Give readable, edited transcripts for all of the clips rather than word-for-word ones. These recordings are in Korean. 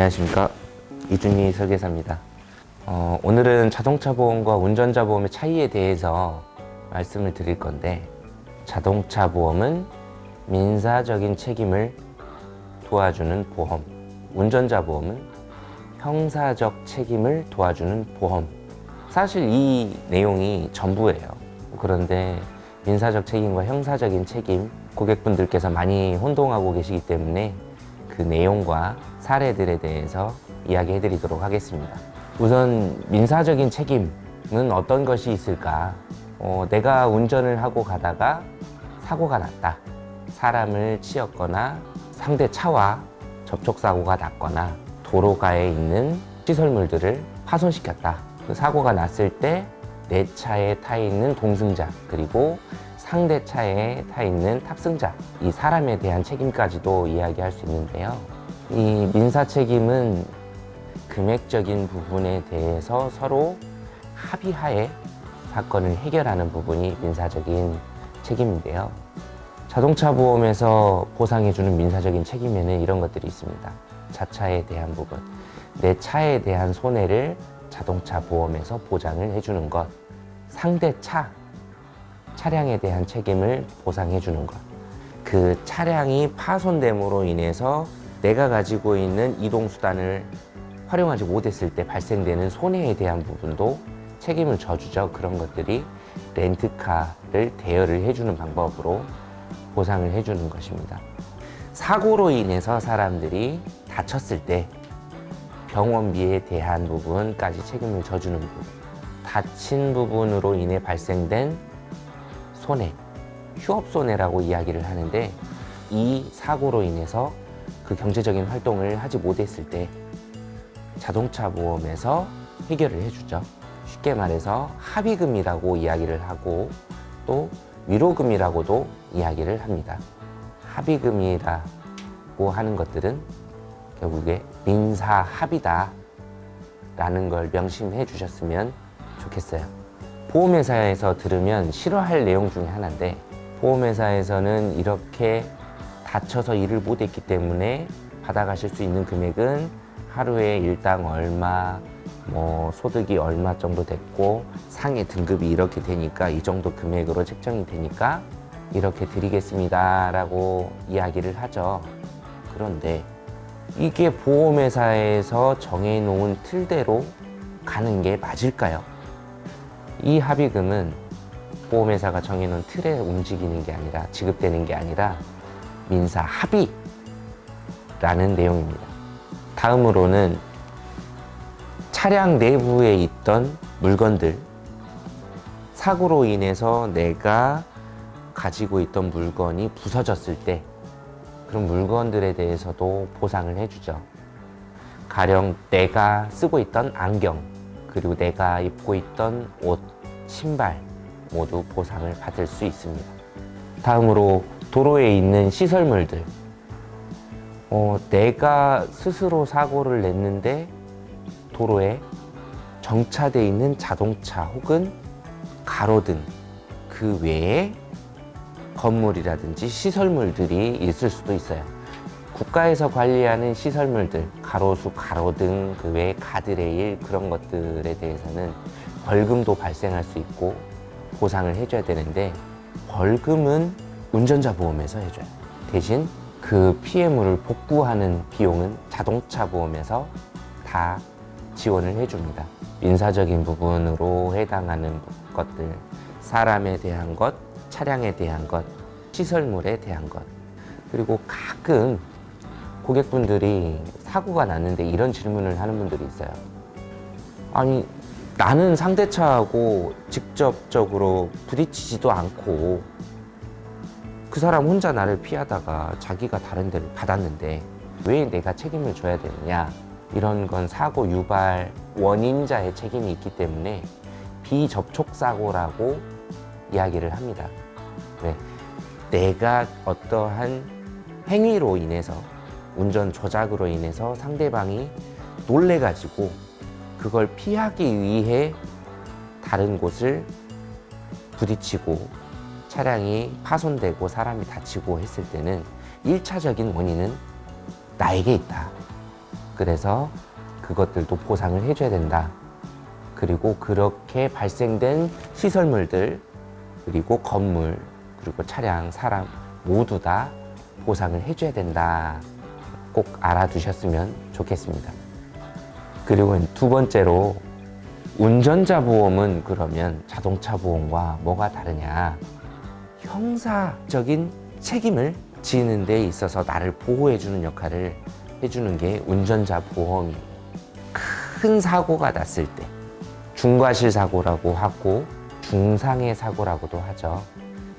안녕하십니까, 이준희 설계사입니다. 오늘은 자동차 보험과 운전자 보험의 차이에 대해서 말씀을 드릴 건데, 자동차 보험은 민사적인 책임을 도와주는 보험, 운전자 보험은 형사적 책임을 도와주는 보험. 사실 이 내용이 전부예요. 그런데 민사적 책임과 형사적인 책임, 고객분들께서 많이 혼동하고 계시기 때문에 그 내용과 사례들에 대해서 이야기해 드리도록 하겠습니다. 우선 민사적인 책임은 어떤 것이 있을까? 내가 운전을 하고 가다가 사고가 났다. 사람을 치였거나 상대 차와 접촉사고가 났거나 도로가에 있는 시설물들을 파손시켰다. 그 사고가 났을 때 내 차에 타 있는 동승자, 그리고 상대 차에 타 있는 탑승자, 이 사람에 대한 책임까지도 이야기할 수 있는데요. 이 민사 책임은 금액적인 부분에 대해서 서로 합의하에 사건을 해결하는 부분이 민사적인 책임인데요. 자동차 보험에서 보상해주는 민사적인 책임에는 이런 것들이 있습니다. 자차에 대한 부분, 내 차에 대한 손해를 자동차 보험에서 보장을 해주는 것, 상대 차량에 대한 책임을 보상해주는 것, 그 차량이 파손됨으로 인해서 내가 가지고 있는 이동수단을 활용하지 못했을 때 발생되는 손해에 대한 부분도 책임을 져주죠. 그런 것들이 렌트카를 대여를 해주는 방법으로 보상을 해주는 것입니다. 사고로 인해서 사람들이 다쳤을 때 병원비에 대한 부분까지 책임을 져주는 부분, 다친 부분으로 인해 발생된 손해, 휴업손해라고 이야기를 하는데, 이 사고로 인해서 그 경제적인 활동을 하지 못했을 때 자동차 보험에서 해결을 해주죠. 쉽게 말해서 합의금이라고 이야기를 하고 또 위로금이라고도 이야기를 합니다. 합의금이라고 하는 것들은 결국에 민사 합의다 라는 걸 명심해 주셨으면 좋겠어요. 보험회사에서 들으면 싫어할 내용 중에 하나인데, 보험회사에서는 이렇게 다쳐서 일을 못했기 때문에 받아가실 수 있는 금액은 하루에 일당 얼마, 소득이 얼마 정도 됐고 상해 등급이 이렇게 되니까 이 정도 금액으로 책정이 되니까 이렇게 드리겠습니다 라고 이야기를 하죠. 그런데 이게 보험회사에서 정해놓은 틀대로 가는 게 맞을까요? 이 합의금은 보험회사가 정해놓은 틀에 움직이는 게 아니라, 지급되는 게 아니라 민사 합의라는 내용입니다. 다음으로는 차량 내부에 있던 물건들, 사고로 인해서 내가 가지고 있던 물건이 부서졌을 때 그런 물건들에 대해서도 보상을 해주죠. 가령 내가 쓰고 있던 안경, 그리고 내가 입고 있던 옷, 신발 모두 보상을 받을 수 있습니다. 다음으로 도로에 있는 시설물들, 내가 스스로 사고를 냈는데 도로에 정차되어 있는 자동차 혹은 가로등, 그 외에 건물이라든지 시설물들이 있을 수도 있어요. 국가에서 관리하는 시설물들, 가로수, 가로등, 그 외에 가드레일, 그런 것들에 대해서는 벌금도 발생할 수 있고 보상을 해줘야 되는데, 벌금은 운전자 보험에서 해줘요. 대신 그 피해물을 복구하는 비용은 자동차 보험에서 다 지원을 해줍니다. 민사적인 부분으로 해당하는 것들, 사람에 대한 것, 차량에 대한 것, 시설물에 대한 것. 그리고 가끔 고객분들이 사고가 났는데 이런 질문을 하는 분들이 있어요. 아니, 나는 상대차하고 직접적으로 부딪히지도 않고 그 사람 혼자 나를 피하다가 자기가 다른 데를 받았는데 왜 내가 책임을 져야 되느냐. 이런 건 사고 유발 원인자의 책임이 있기 때문에 비접촉사고라고 이야기를 합니다. 왜? 내가 어떠한 행위로 인해서, 운전 조작으로 인해서 상대방이 놀래가지고 그걸 피하기 위해 다른 곳을 부딪히고 차량이 파손되고 사람이 다치고 했을 때는 1차적인 원인은 나에게 있다. 그래서 그것들도 보상을 해줘야 된다. 그리고 그렇게 발생된 시설물들, 그리고 건물, 그리고 차량, 사람 모두 다 보상을 해줘야 된다. 꼭 알아두셨으면 좋겠습니다. 그리고 두 번째로, 운전자 보험은 그러면 자동차 보험과 뭐가 다르냐? 형사적인 책임을 지는 데 있어서 나를 보호해주는 역할을 해주는 게 운전자 보험이에요. 큰 사고가 났을 때, 중과실 사고라고 하고 중상해 사고라고도 하죠.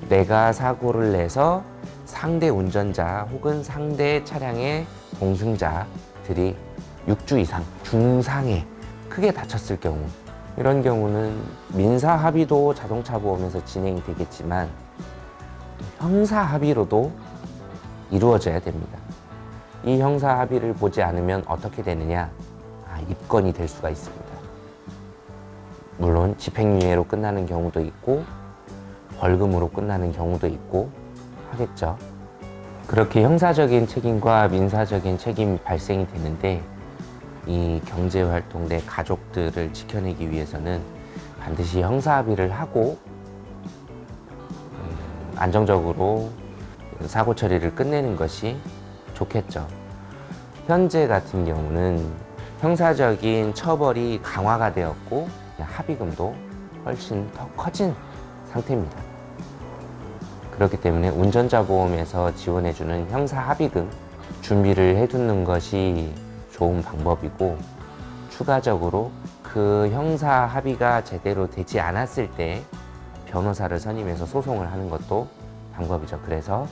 내가 사고를 내서 상대 운전자 혹은 상대 차량의 동승자들이 6주 이상 중상해 크게 다쳤을 경우, 이런 경우는 민사 합의도 자동차 보험에서 진행이 되겠지만 형사 합의로도 이루어져야 됩니다. 이 형사 합의를 보지 않으면 어떻게 되느냐? 입건이 될 수가 있습니다. 물론 집행유예로 끝나는 경우도 있고 벌금으로 끝나는 경우도 있고 하겠죠. 그렇게 형사적인 책임과 민사적인 책임이 발생이 되는데, 이 경제활동 내 가족들을 지켜내기 위해서는 반드시 형사 합의를 하고 안정적으로 사고 처리를 끝내는 것이 좋겠죠. 현재 같은 경우는 형사적인 처벌이 강화가 되었고 합의금도 훨씬 더 커진 상태입니다. 그렇기 때문에 운전자 보험에서 지원해주는 형사 합의금 준비를 해두는 것이 좋은 방법이고, 추가적으로 그 형사 합의가 제대로 되지 않았을 때 변호사를 선임해서 소송을 하는 것도 방법이죠. 그래서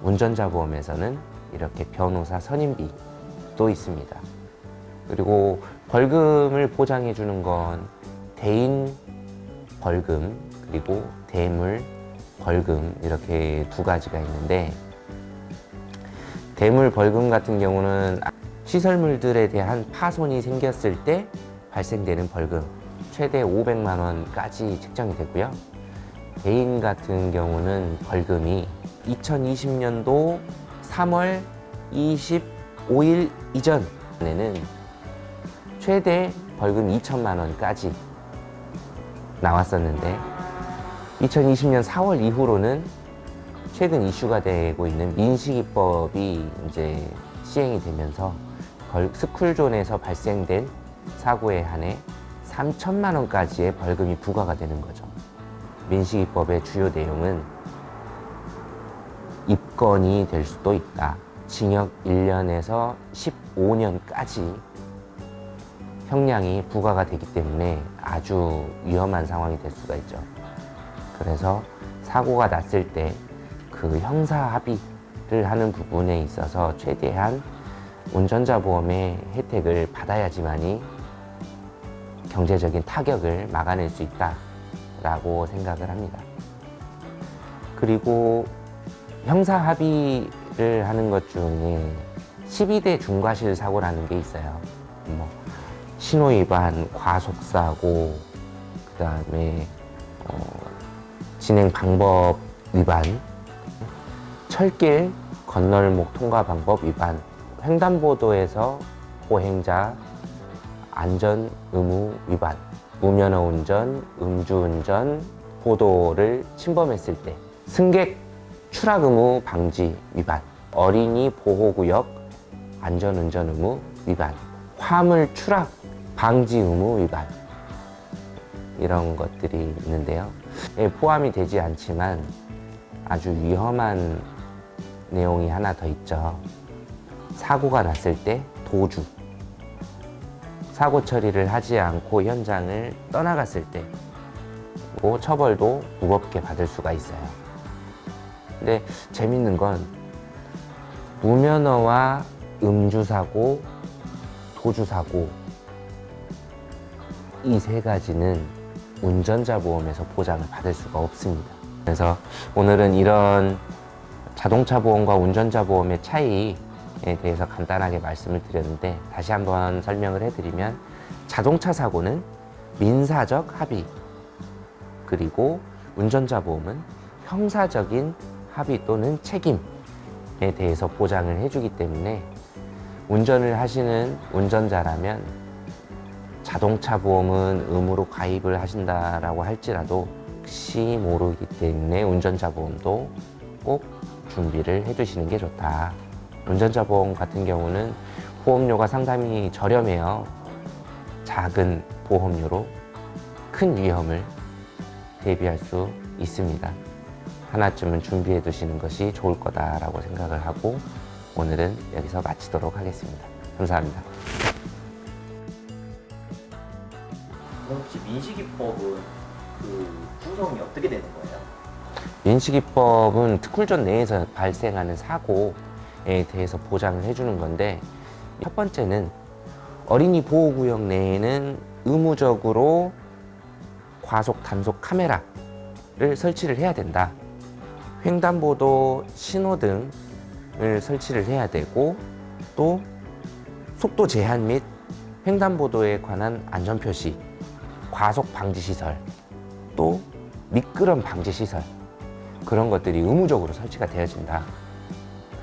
운전자 보험에서는 이렇게 변호사 선임비도 있습니다. 그리고 벌금을 보장해 주는 건 대인 벌금 그리고 대물 벌금, 이렇게 두 가지가 있는데, 대물 벌금 같은 경우는 시설물들에 대한 파손이 생겼을 때 발생되는 벌금 최대 500만 원까지 책정이 되고요. 대인 같은 경우는 벌금이 2020년도 3월 25일 이전에는 최대 벌금 2천만 원까지 나왔었는데, 2020년 4월 이후로는 최근 이슈가 되고 있는 민식이법이 이제 시행이 되면서 스쿨존에서 발생된 사고에 한해 3천만 원까지의 벌금이 부과가 되는 거죠. 민식이법의 주요 내용은 입건이 될 수도 있다. 징역 1년에서 15년까지 형량이 부과가 되기 때문에 아주 위험한 상황이 될 수가 있죠. 그래서 사고가 났을 때 그 형사 합의를 하는 부분에 있어서 최대한 운전자 보험의 혜택을 받아야지만이 경제적인 타격을 막아낼 수 있다라고 생각을 합니다. 그리고 형사 합의를 하는 것 중에 12대 중과실 사고라는 게 있어요. 신호위반, 과속사고, 그 다음에 진행 방법 위반, 철길 건널목 통과 방법 위반, 횡단보도에서 보행자 안전 의무 위반, 무면허 운전, 음주운전, 보도를 침범했을 때, 승객 추락 의무 방지 위반, 어린이 보호구역 안전운전 의무 위반, 화물 추락 방지 의무 위반, 이런 것들이 있는데요. 포함이 되지 않지만 아주 위험한 내용이 하나 더 있죠. 사고가 났을 때 도주, 사고 처리를 하지 않고 현장을 떠나갔을 때 처벌도 무겁게 받을 수가 있어요. 근데 재밌는 건 무면허와 음주사고, 도주사고, 이 세 가지는 운전자 보험에서 보장을 받을 수가 없습니다. 그래서 오늘은 이런 자동차 보험과 운전자 보험의 차이에 대해서 간단하게 말씀을 드렸는데, 다시 한번 설명을 해드리면, 자동차 사고는 민사적 합의, 그리고 운전자 보험은 형사적인 합의 또는 책임에 대해서 보장을 해주기 때문에 운전을 하시는 운전자라면 자동차 보험은 의무로 가입을 하신다라고 할지라도 혹시 모르기 때문에 운전자 보험도 꼭 준비를 해두시는 게 좋다. 운전자 보험 같은 경우는 보험료가 상당히 저렴해요. 작은 보험료로 큰 위험을 대비할 수 있습니다. 하나쯤은 준비해 두시는 것이 좋을 거다라고 생각을 하고 오늘은 여기서 마치도록 하겠습니다. 감사합니다. 그럼 혹시 민식이법은 그 구성이 어떻게 되는 거예요? 민식이법은 특훈전 내에서 발생하는 사고에 대해서 보장을 해주는 건데 첫 번째는 어린이 보호구역 내에는 의무적으로 과속 단속 카메라를 설치를 해야 된다. 횡단보도 신호등을 설치를 해야 되고 또 속도 제한 및 횡단보도에 관한 안전표시, 과속 방지 시설, 또 미끄럼 방지 시설 그런 것들이 의무적으로 설치가 되어진다.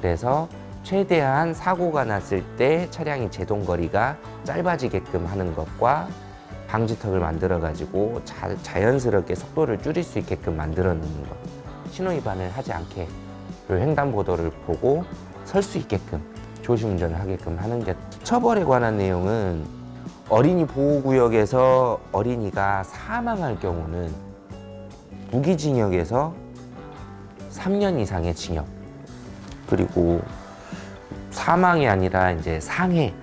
그래서 최대한 사고가 났을 때 차량이 제동거리가 짧아지게끔 하는 것과 방지턱을 만들어 가지고 자연스럽게 속도를 줄일 수 있게끔 만들어 놓는 것. 신호 위반을 하지 않게 그리고 횡단보도를 보고 설 수 있게끔 조심 운전을 하게끔 하는 게. 처벌에 관한 내용은 어린이 보호구역에서 어린이가 사망할 경우는 무기징역에서 3년 이상의 징역, 그리고 사망이 아니라 이제 상해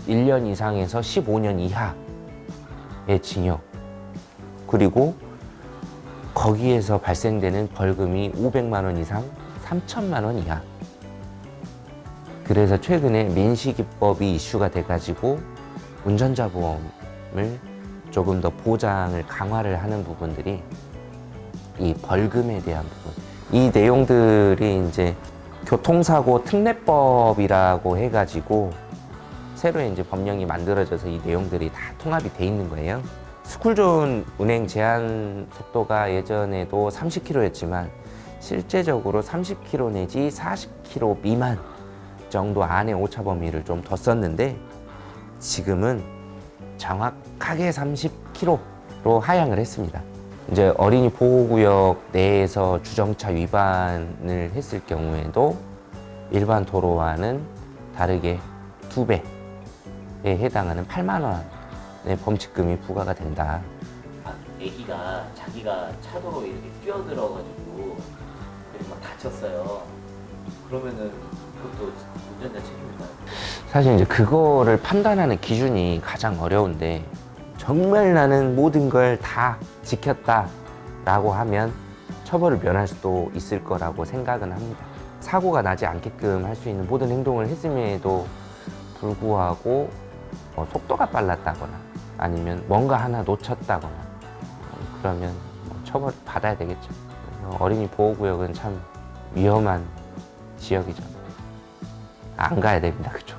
1년 이상에서 15년 이하의 징역, 그리고 거기에서 발생되는 벌금이 500만 원 이상 3천만 원 이하. 그래서 최근에 민식이법이 이슈가 돼가지고 운전자 보험을 조금 더 보장을 강화를 하는 부분들이 이 벌금에 대한 부분. 이 내용들이 이제 교통사고 특례법이라고 해가지고 새로 이제 법령이 만들어져서 이 내용들이 다 통합이 돼 있는 거예요. 스쿨존 운행 제한 속도가 예전에도 30km였지만 실제적으로 30km 내지 40km 미만 정도 안에 오차 범위를 좀 뒀었는데 지금은 정확하게 30km로 하향을 했습니다. 이제 어린이 보호구역 내에서 주정차 위반을 했을 경우에도 일반 도로와는 다르게 2배에 해당하는 8만 원의 범칙금이 부과가 된다. 애기가 자기가 차도로 이렇게 뛰어들어가지고 막 다쳤어요. 그러면은 그것도 운전자 책임인가요? 사실 이제 그거를 판단하는 기준이 가장 어려운데 정말 나는 모든 걸 다 지켰다라고 하면 처벌을 면할 수도 있을 거라고 생각은 합니다. 사고가 나지 않게끔 할 수 있는 모든 행동을 했음에도 불구하고 속도가 빨랐다거나 아니면 뭔가 하나 놓쳤다거나 그러면 처벌을 받아야 되겠죠. 어린이 보호구역은 참 위험한 지역이죠. 안 가야 됩니다, 그쪽.